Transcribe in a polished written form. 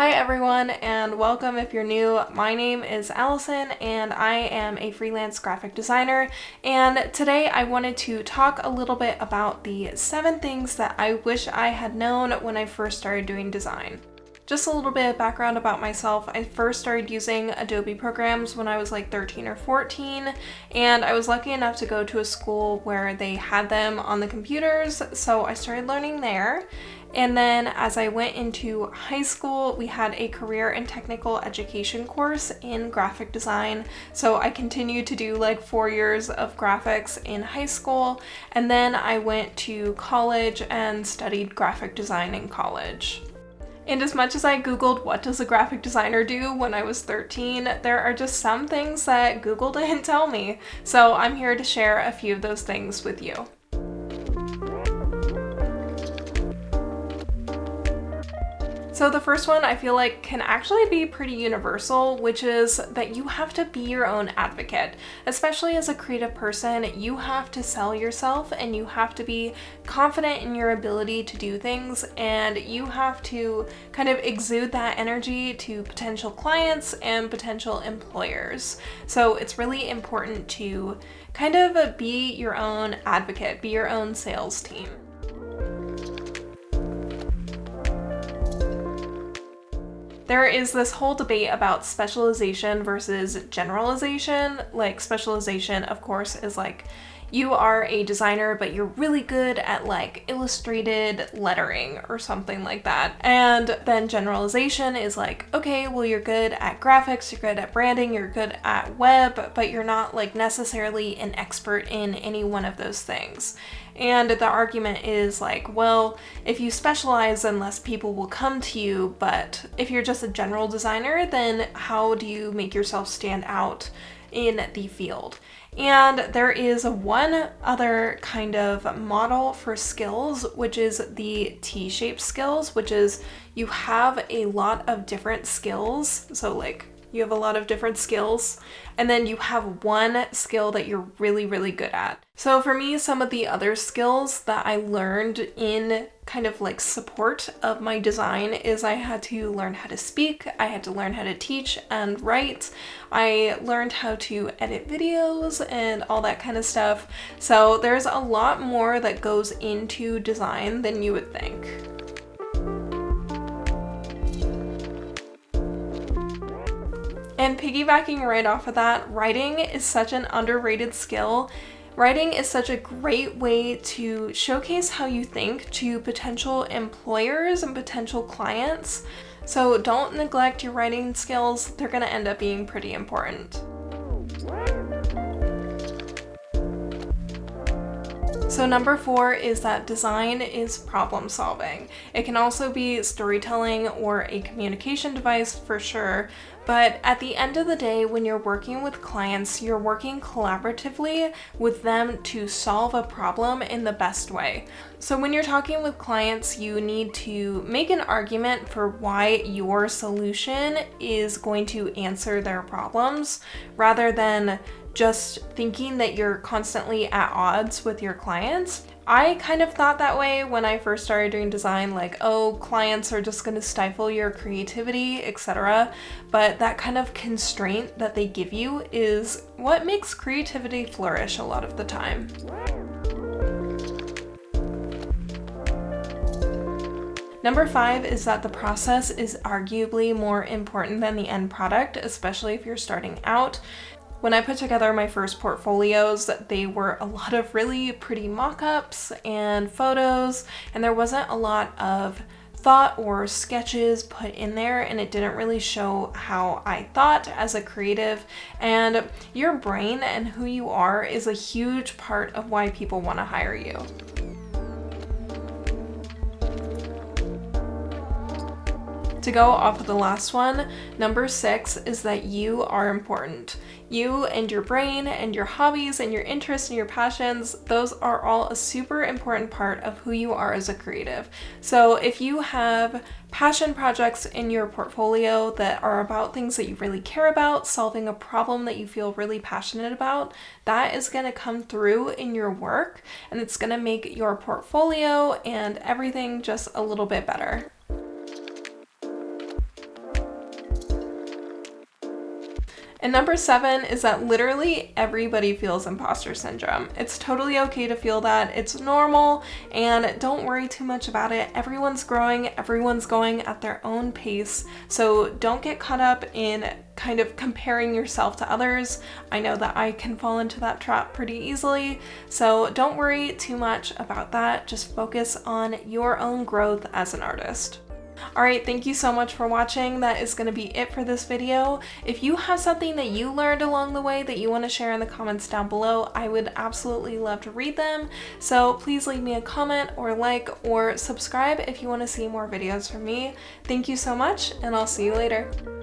Hi everyone and welcome if you're new. My name is Allison and I am a freelance graphic designer, and today I wanted to talk a little bit about the 7 things that I wish I had known when I first started doing design. Just a little bit of background about myself. I first started using Adobe programs when I was like 13 or 14, and I was lucky enough to go to a school where they had them on the computers, so I started learning there. And then as I went into high school, we had a career and technical education course in graphic design. So I continued to do like 4 years of graphics in high school. And then I went to college and studied graphic design in college. And as much as I Googled what does a graphic designer do when I was 13, there are just some things that Google didn't tell me. So I'm here to share a few of those things with you. So the first one I feel like can actually be pretty universal, which is that you have to be your own advocate. Especially as a creative person, you have to sell yourself and you have to be confident in your ability to do things, and you have to kind of exude that energy to potential clients and potential employers. So it's really important to kind of be your own advocate, be your own sales team. There is this whole debate about specialization versus generalization. Like, specialization, of course, is like you are a designer, but you're really good at like illustrated lettering or something like that. And then generalization is like, okay, well, you're good at graphics, you're good at branding, you're good at web, but you're not like necessarily an expert in any one of those things. And the argument is like, well, if you specialize, then less people will come to you, but if you're just a general designer, then how do you make yourself stand out in the field? And there is one other kind of model for skills, which is the T-shaped skills, which is you have a lot of different skills. So like you have a lot of different skills, and then you have one skill that you're really, really good at. So for me, some of the other skills that I learned in kind of like support of my design is I had to learn how to speak, I had to learn how to teach and write, I learned how to edit videos and all that kind of stuff. So there's a lot more that goes into design than you would think. And piggybacking right off of that, writing is such an underrated skill. Writing is such a great way to showcase how you think to potential employers and potential clients. So don't neglect your writing skills. They're going to end up being pretty important. So number 4 is that design is problem solving. It can also be storytelling or a communication device for sure, but at the end of the day, when you're working with clients, you're working collaboratively with them to solve a problem in the best way. So when you're talking with clients, you need to make an argument for why your solution is going to answer their problems, rather than just thinking that you're constantly at odds with your clients. I kind of thought that way when I first started doing design, like, oh, clients are just going to stifle your creativity, etc. But that kind of constraint that they give you is what makes creativity flourish a lot of the time. Number 5 is that the process is arguably more important than the end product, especially if you're starting out. When I put together my first portfolios, they were a lot of really pretty mock-ups and photos, and there wasn't a lot of thought or sketches put in there, and it didn't really show how I thought as a creative. And your brain and who you are is a huge part of why people want to hire you. To go off of the last one, number 6 is that you are important. You and your brain and your hobbies and your interests and your passions, those are all a super important part of who you are as a creative. So if you have passion projects in your portfolio that are about things that you really care about, solving a problem that you feel really passionate about, that is going to come through in your work, and it's going to make your portfolio and everything just a little bit better. And number 7 is that literally everybody feels imposter syndrome. It's totally okay to feel that. It's normal, and don't worry too much about it. Everyone's growing, everyone's going at their own pace. So don't get caught up in kind of comparing yourself to others. I know that I can fall into that trap pretty easily. So don't worry too much about that. Just focus on your own growth as an artist. Alright, thank you so much for watching. That is going to be it for this video. If you have something that you learned along the way that you want to share in the comments down below, I would absolutely love to read them. So please leave me a comment or like or subscribe if you want to see more videos from me. Thank you so much, and I'll see you later.